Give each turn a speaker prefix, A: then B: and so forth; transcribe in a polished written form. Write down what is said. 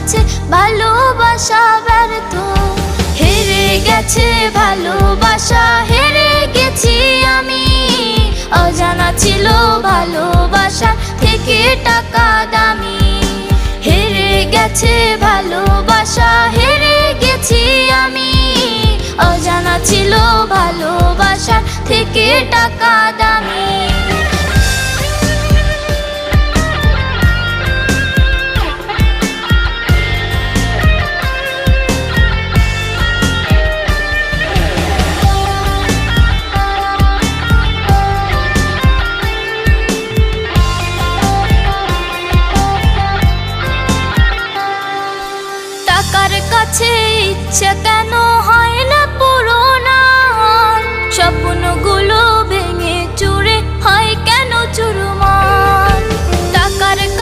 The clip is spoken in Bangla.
A: কাছে ভালোবাসা ব্যর্থ। হেরে গেছে ভালোবাসা, হেরে গেছি আমি। অজানা ছিল ভালোবাসা থেকে টাকা দামি। হেরে গেছে ভালোবাসা, হেরে গেছি আমি। অজানা ছিল ভালোবাসা থেকে টাকা দামি। টাকার কাছে ইচ্ছে কেন